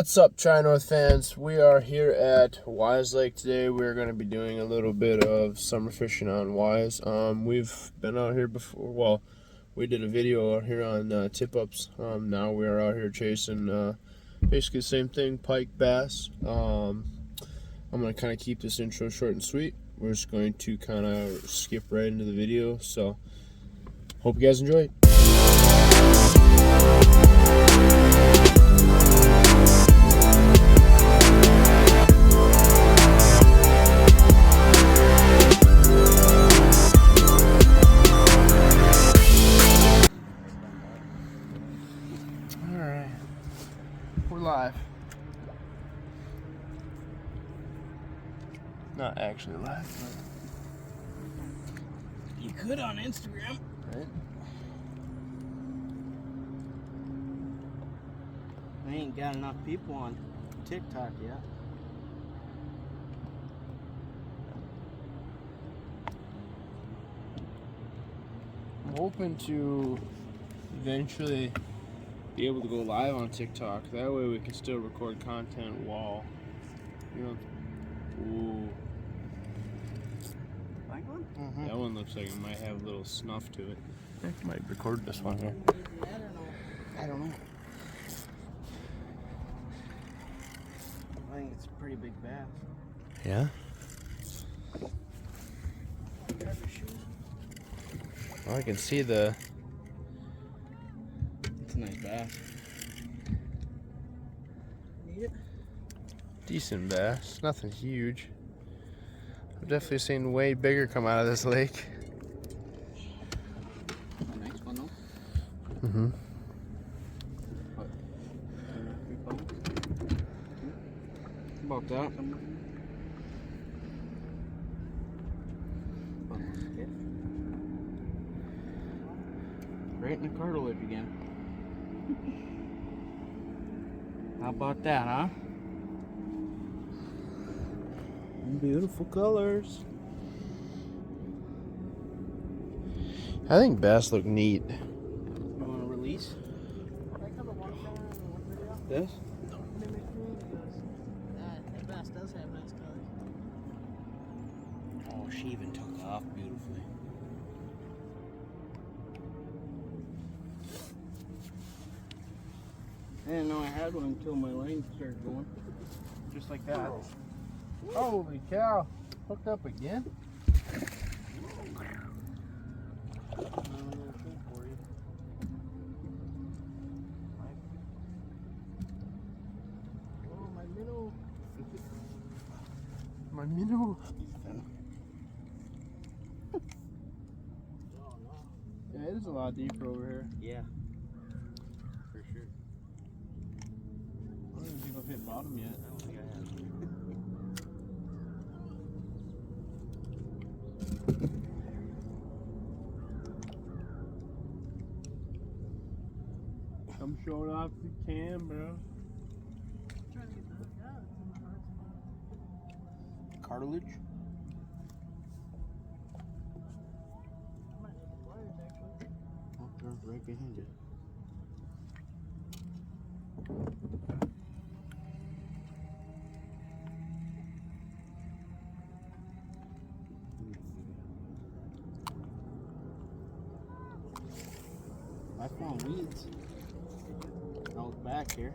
What's up, Tri-North fans? We are here at Wise Lake today. We're going to be doing a little bit of summer fishing on Wise. We've been out here before. Well, we did a video out here on tip-ups. Now we are out here chasing basically the same thing, pike, bass. I'm going to kind of keep this intro short and sweet. We're just going to kind of skip right into the video. So, hope you guys enjoy it. Alright, we're live. Not actually live, but you could on Instagram. Right? I ain't got enough people on TikTok yet. I'm hoping to eventually be able to go live on TikTok. That way we can still record content while, you know. Ooh. Like one? Mm-hmm. That one looks like it might have a little snuff to it. I think I might record this one here. I don't know. I think it's a pretty big bass. Yeah? Well, I can see the... It's a nice bass. Need it? Decent bass. Nothing huge. I've definitely seen way bigger come out of this lake. A nice one though. Mm-hmm. What? 3 pounds? About that. Right in the cartilage again. How about that, huh? Beautiful colors. I think bass look neat. You want to release? This? That bass does have nice colors. Oh, she even took off beautifully. I didn't know I had one until my line started going. Just like that. Holy cow. Hooked up again? Oh, my minnow. My minnow. Oh, no. Yeah, it is a lot deeper over here. Yeah. For sure. I don't even think I've hit bottom yet. I don't think I have. Come show it off if you can, bro. Trying to get that. Yeah, it's in the hard spot. Cartilage? I might need the pliers, actually. Oh, they're right behind it. I found weeds out back here.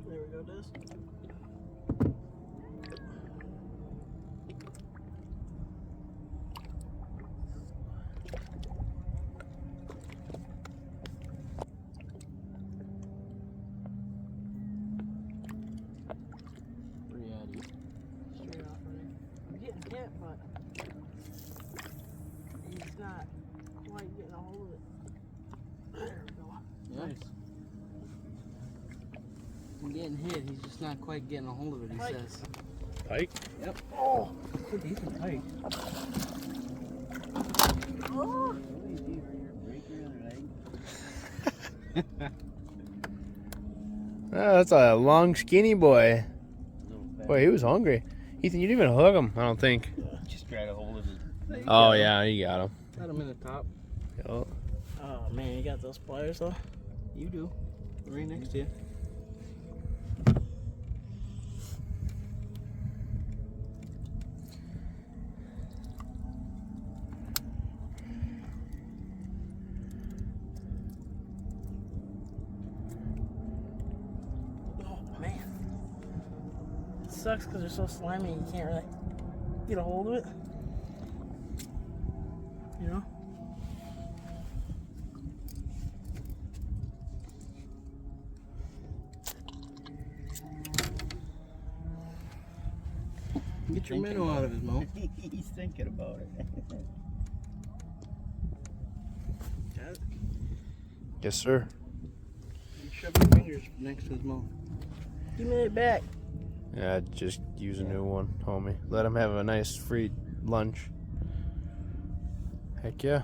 There we go, Des. Where you at, E? Straight off running. I'm getting hit, but he's not quite getting a hold of it. There we go. Nice. I'm getting hit, he's just not quite getting a hold of it, he Pike. says. Pike? Yep. Oh! It's a decent pike. Oh! That's a long, skinny boy. Boy, he was hungry. Ethan, you didn't even hook him, I don't think. Just try to hold it. Oh, yeah, you got him. Got him in the top. Yep. man, you got those pliers though? You do. Right next to you. Oh man. It sucks because they're so slimy you can't really get a hold of it. You know? Get your minnow out of his mouth. He's thinking about it. Got it? Yes, sir. You shove your fingers next to his mouth. Give me it back. Yeah, just use a new one, homie. Let him have a nice free lunch. Heck yeah.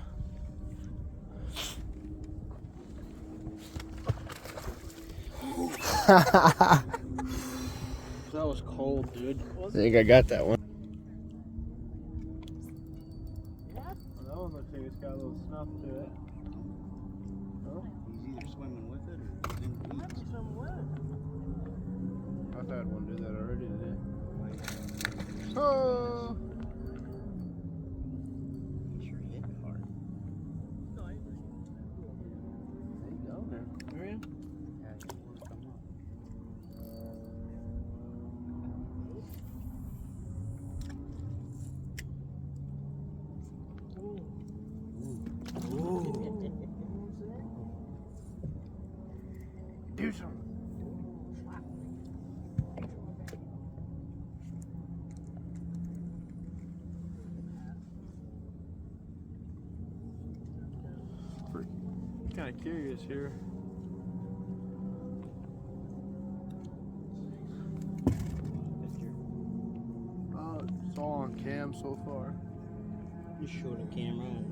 That was cold, dude. I think I got that one. Yeah? That one looks like it's got a little snuff to it. He's either swimming with it or he's in the There might be weeds. some wood. I've had one do that already today. Oh! He sure hit it hard. No, I agree. He's down there. Where are you? Yeah, he wants to come up. Do something. Kind of curious here. It's all on cam so far. Just show the camera.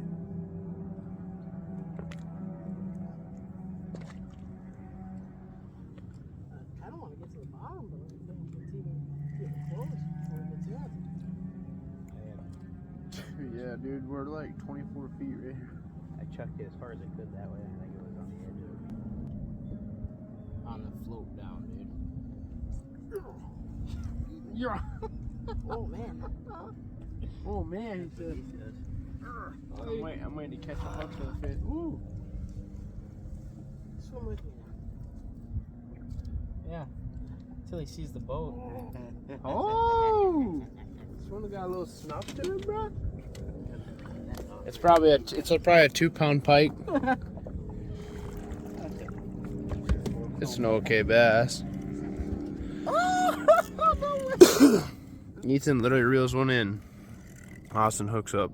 I don't want to get to the bottom, but I think it's even getting close before it gets in. Yeah, dude, we're like 24 feet right here. I chucked it as far as I could that way. I think it was on the edge of it. On the float down, dude. Yeah. Oh man. Oh man, he said. He says. I'm waiting to catch a hook to the fish. Ooh. Swim with me now. Yeah. Until he sees the boat. Oh! This one got a little snuff to it, bro. It's probably a 2-pound pike. It's an okay bass. Ethan literally reels one in. Austin hooks up.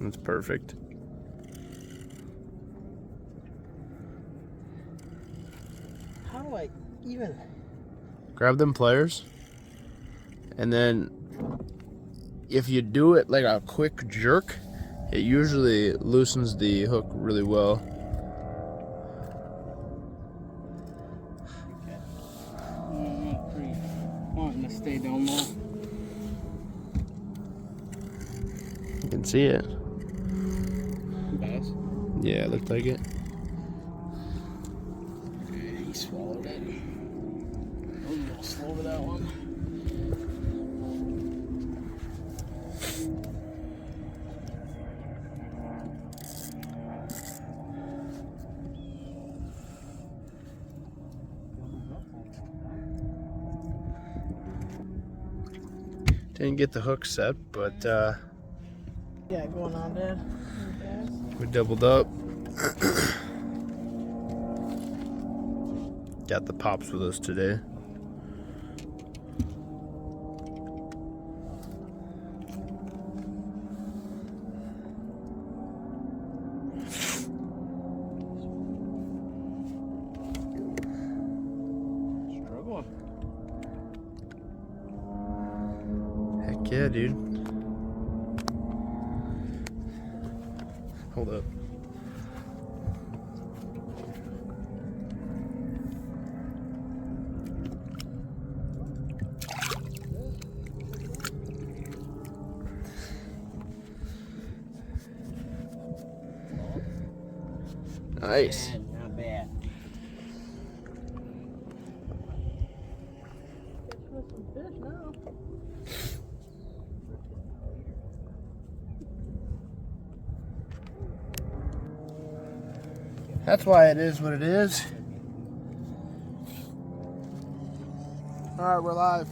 That's perfect. How do I even? Grab them pliers, and then if you do it like a quick jerk, it usually loosens the hook really well. I'm not pretty wanting to stay down low. You can see it. Bass. Yeah, it looked like it. He swallowed it. I was a little slow to that one. Didn't get the hook set, but Yeah, going on, Dad. we doubled up. Got the pops with us today. Struggling. Heck yeah, dude. Hold up. Nice. Not bad. Catching us some fish now. That's why it is what it is. All right, we're live.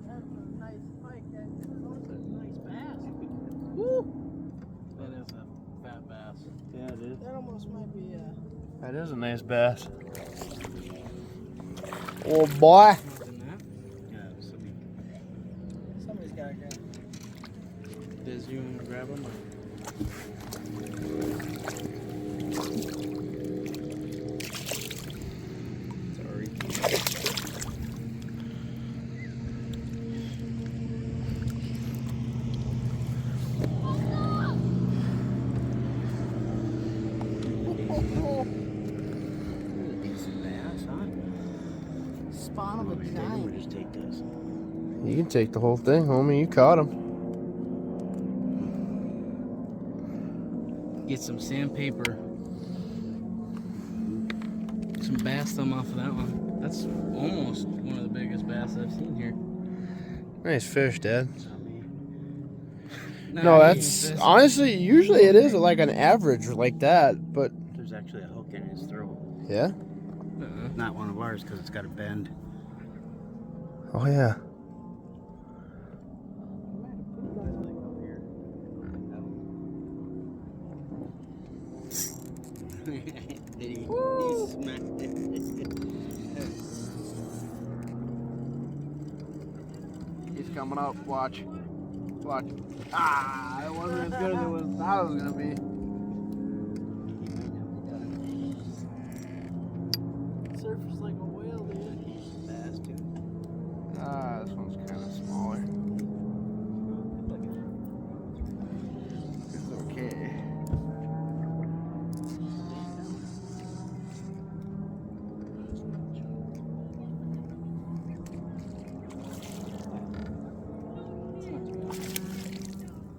That's a nice pike. That's a nice bass. Woo! That is a fat bass. Yeah, it is. That almost might be That is a nice bass. Oh boy. Yeah, somebody's got to grab. Does you want to grab them? Sorry. Decent bass, huh? Spawn of a Or giant. just take this. You can take the whole thing, homie. You caught him. Get some sandpaper. Some bass thumb off of that one. That's almost one of the biggest bass I've seen here. Nice fish, Dad. Not me. No, that's honestly, usually it is like an average like that, but There's actually a hook in his throat. yeah. Not one of ours because it's got a bend. Oh yeah. He smacked it. He's coming up. Watch. Watch. Ah, it wasn't as good as it was thought it was gonna be. Surface like a whale, dude. Bass too. Ah, this one's kind of smaller. It's okay.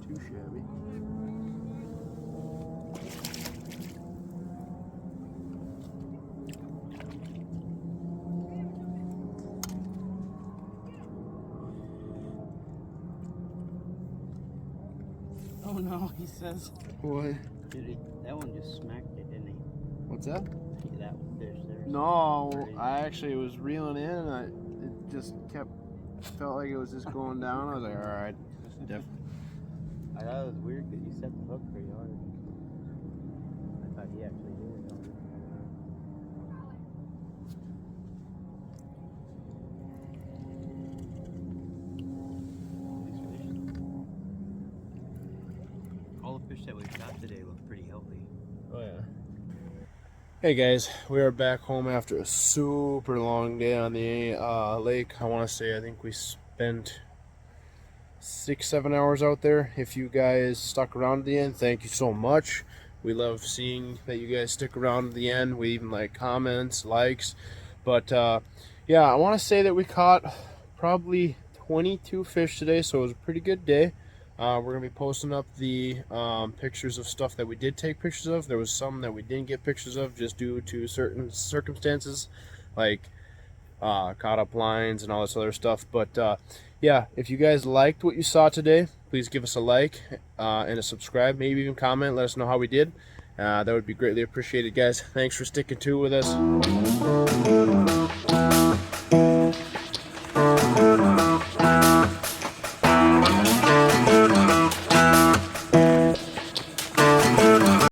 Too shabby. Oh no, he says. What? Dude, that one just smacked it, didn't he? What's that? That one, there's No, I actually was reeling in and it just felt like it was just going down. I was like, all right. I thought it was weird because you set the hook pretty hard. I thought he actually did it. All the fish that we got today look pretty healthy. Oh yeah. Hey guys, we are back home after a super long day on the lake. I want to say I think we spent 6-7 hours out there. If you guys stuck around to the end, thank you so much. We love seeing that you guys stick around to the end. We even like comments, likes. But yeah, I want to say that we caught probably 22 fish today, so it was a pretty good day. We're going to be posting up the pictures of stuff that we did take pictures of. There was some that we didn't get pictures of just due to certain circumstances, like caught up lines and all this other stuff. But yeah, if you guys liked what you saw today, please give us a like and a subscribe, maybe even comment, let us know how we did. That would be greatly appreciated, guys. Thanks for sticking to with us.